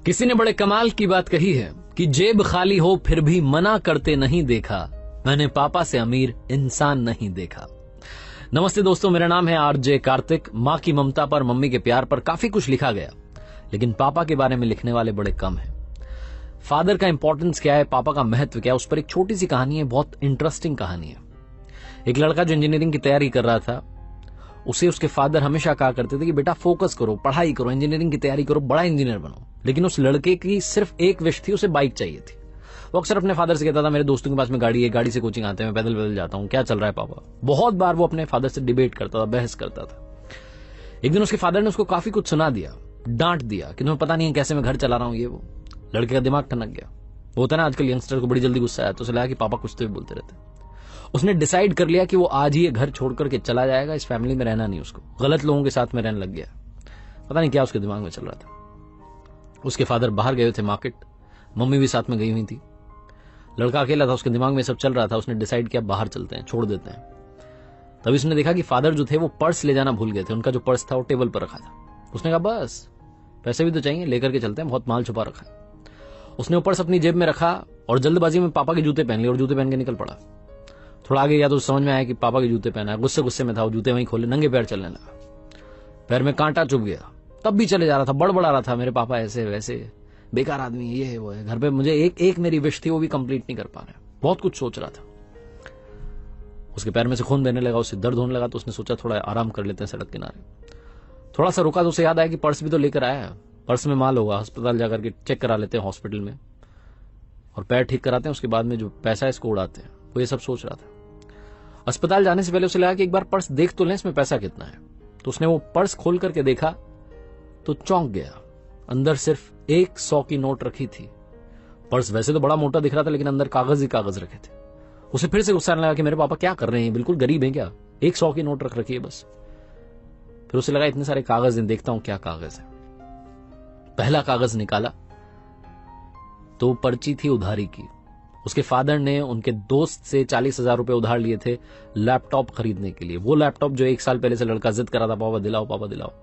किसी ने बड़े कमाल की बात कही है कि जेब खाली हो फिर भी मना करते नहीं देखा, मैंने पापा से अमीर इंसान नहीं देखा। नमस्ते दोस्तों, मेरा नाम है आरजे कार्तिक। मां की ममता पर, मम्मी के प्यार पर काफी कुछ लिखा गया, लेकिन पापा के बारे में लिखने वाले बड़े कम हैं। फादर का इंपॉर्टेंस क्या है, पापा का महत्व क्या है, उस पर एक छोटी सी कहानी है, बहुत इंटरेस्टिंग कहानी है। एक लड़का जो इंजीनियरिंग की तैयारी कर रहा था, उसे उसके फादर हमेशा कहा करते थे कि बेटा फोकस करो, पढ़ाई करो, इंजीनियरिंग की तैयारी करो, बड़ा इंजीनियर बनो। लेकिन उस लड़के की सिर्फ एक विश थी, उसे बाइक चाहिए थी। वो अक्सर अपने फादर से कहता था, मेरे दोस्तों के पास में गाड़ी है, गाड़ी से कोचिंग आते हैं, मैं पैदल पैदल जाता हूं, क्या चल रहा है पापा। बहुत बार वो अपने फादर से डिबेट करता था, बहस करता था। एक दिन उसके फादर ने उसको काफी कुछ सुना दिया, डांट दिया कि तुम्हें पता नहीं है कैसे मैं घर चला रहा हूं, ये वो। लड़के का दिमाग ठनक गया। वो होता है ना, आजकल यंगस्टर को बड़ी जल्दी गुस्सा आया, तो उसे लगा कि पापा कुछ तो भी बोलते रहते। उसने डिसाइड कर लिया कि वो आज ही ये घर छोड़ करके चला जाएगा, इस फैमिली में रहना नहीं, उसको गलत लोगों के साथ में रहने लग गया। पता नहीं क्या उसके दिमाग में चल रहा था। उसके फादर बाहर गए थे मार्केट, मम्मी भी साथ में गई हुई थी। लड़का अकेला था, उसके दिमाग में सब चल रहा था। उसने डिसाइड किया बाहर चलते हैं, छोड़ देते हैं। तभी उसने देखा कि फादर जो थे वो पर्स ले जाना भूल गए थे। उनका जो पर्स था वो टेबल पर रखा था। उसने कहा बस पैसे भी तो चाहिए, लेकर के चलते हैं, बहुत माल छुपा रखा है। उसने वो पर्स अपनी जेब में रखा और जल्दबाजी में पापा के जूते पहन लिए और जूते पहन के निकल पड़ा। थोड़ा आगे गया तो समझ में आया कि पापा के जूते पहना है। गुस्से गुस्से में था, वो जूते वहीं खोले, नंगे पैर चलने लगा। पैर में कांटा चुभ गया, तब भी चले जा रहा था, बड़बड़ा रहा था, मेरे पापा ऐसे वैसे बेकार आदमी, ये है वो है। घर पे मुझे एक मेरी विश थी, वो भी कंप्लीट नहीं कर पा रहे। बहुत कुछ सोच रहा था। उसके पैर में से खून बहने लगा, उससे दर्द होने लगा, तो उसने सोचा थोड़ा आराम कर लेते हैं सड़क किनारे। थोड़ा सा रुका तो उसे याद आया कि पर्स भी तो लेकर आया है, पर्स में माल होगा, अस्पताल जाकर के चेक करा लेते हैं हॉस्पिटल में, और पैर ठीक कराते हैं, उसके बाद में जो पैसा है इसको उड़ाते हैं। वो ये सब सोच रहा था। अस्पताल जाने से पहले उसे लगा कि एक बार पर्स देख तो लें, इसमें पैसा कितना है। तो उसने वो पर्स खोल करके देखा तो चौंक गया। अंदर सिर्फ 100 की नोट रखी थी। पर्स वैसे तो बड़ा मोटा दिख रहा था, लेकिन अंदर कागज ही कागज रखे थे। उसे फिर से गुस्सा आने लगा कि मेरे पापा क्या कर रहे हैं, बिल्कुल गरीब हैं क्या, 100 की नोट रख रखी है बस। फिर उसे लगा इतने सारे कागज हैं, देखता हूं क्या कागज है। पहला कागज निकाला तो पर्ची थी उधारी की। उसके फादर ने उनके दोस्त से 40,000 रुपए उधार लिए थे लैपटॉप खरीदने के लिए। वो लैपटॉप जो 1 साल पहले से लड़का जिद करा था, पापा दिलाओ पापा दिलाओ।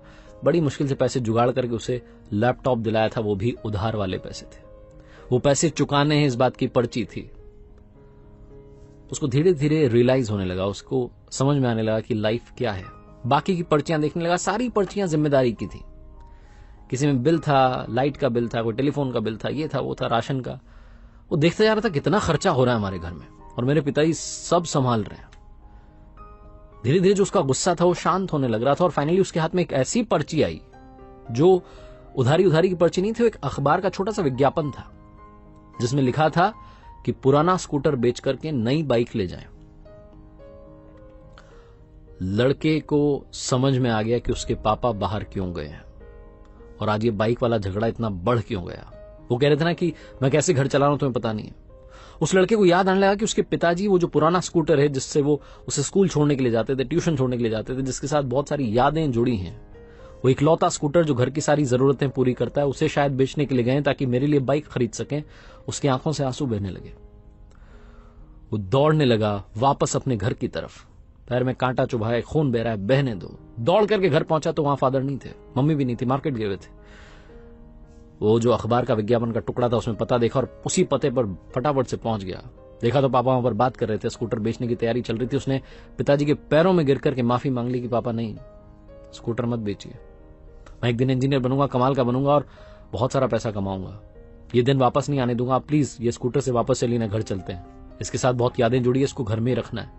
बड़ी मुश्किल से पैसे जुगाड़ करके उसे लैपटॉप दिलाया था, वो भी उधार वाले पैसे थे। वो पैसे चुकाने हैं, इस बात की पर्ची थी। उसको धीरे धीरे रियलाइज होने लगा, उसको समझ में आने लगा कि लाइफ क्या है। बाकी की पर्चियां देखने लगा, सारी पर्चियां जिम्मेदारी की थी। किसी में बिल था, लाइट का बिल था, कोई टेलीफोन का बिल था, ये था वो था, राशन का। वो देखता जा रहा था कितना खर्चा हो रहा है हमारे घर में, और मेरे पिताजी सब संभाल रहे हैं। धीरे धीरे जो उसका गुस्सा था वो शांत होने लग रहा था, और फाइनली उसके हाथ में एक ऐसी पर्ची आई जो उधारी की पर्ची नहीं थी, वो एक अखबार का छोटा सा विज्ञापन था, जिसमें लिखा था कि पुराना स्कूटर बेच करके नई बाइक ले जाएं। लड़के को समझ में आ गया कि उसके पापा बाहर क्यों गए हैं, और आज ये बाइक वाला झगड़ा इतना बढ़ क्यों गया। वो कह रहे थे ना कि मैं कैसे घर चला रहा हूं तुम्हें पता नहीं है। उस लड़के को याद आने लगा कि उसके पिताजी वो जो पुराना स्कूटर है, जिससे वो उसे स्कूल छोड़ने के लिए जाते थे, ट्यूशन छोड़ने के लिए जाते थे, जिसके साथ बहुत सारी यादें जुड़ी हैं, वो इकलौता स्कूटर जो घर की सारी जरूरतें पूरी करता है, उसे शायद बेचने के लिए गए ताकि मेरे लिए बाइक खरीद सकें। उसकी आंखों से आंसू बहने लगे। वो दौड़ने लगा वापस अपने घर की तरफ। पैर में कांटा चुभा है, खून बह रहा है, बहने दो। दौड़ करके घर पहुंचा तो वहां फादर नहीं थे, मम्मी भी नहीं थी, मार्केट गए हुए थे। वो जो अखबार का विज्ञापन का टुकड़ा था उसमें पता देखा, और उसी पते पर फटाफट से पहुंच गया। देखा तो पापा वहां पर बात कर रहे थे, स्कूटर बेचने की तैयारी चल रही थी। उसने पिताजी के पैरों में गिर करके माफी मांग ली कि पापा नहीं, स्कूटर मत बेचिए, मैं एक दिन इंजीनियर बनूंगा, कमाल का बनूंगा, और बहुत सारा पैसा कमाऊंगा। ये दिन वापस नहीं आने दूंगा, आप प्लीज ये स्कूटर से वापस चलिए ना, घर चलते हैं, इसके साथ बहुत यादें जुड़ी है, इसको घर में रखना है।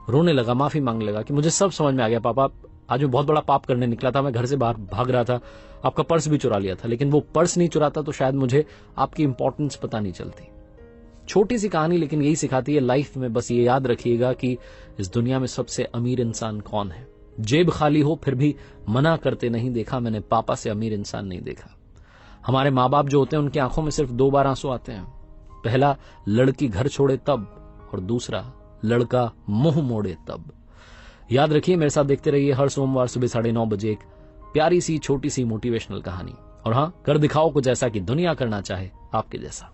रोने लगा, माफी मांगने लगा कि मुझे सब समझ में आ गया पापा, आज मैं बहुत बड़ा पाप करने निकला था, मैं घर से बाहर भाग रहा था, आपका पर्स भी चुरा लिया था, लेकिन वो पर्स नहीं चुराता तो शायद मुझे आपकी इंपॉर्टेंस पता नहीं चलती। छोटी सी कहानी, लेकिन यही सिखाती है लाइफ में। बस ये याद रखिएगा कि इस दुनिया में सबसे अमीर इंसान कौन है। जेब खाली हो फिर भी मना करते नहीं देखा, मैंने पापा से अमीर इंसान नहीं देखा। हमारे माँ बाप जो होते हैं उनकी आंखों में सिर्फ 2 बार आंसू आते हैं। पहला लड़की घर छोड़े तब, और दूसरा लड़का मुंह मोड़े तब। याद रखिए, मेरे साथ देखते रहिए हर सोमवार सुबह 9:30 बजे एक प्यारी सी छोटी सी मोटिवेशनल कहानी। और हाँ, कर दिखाओ कुछ ऐसा कि दुनिया करना चाहे आपके जैसा।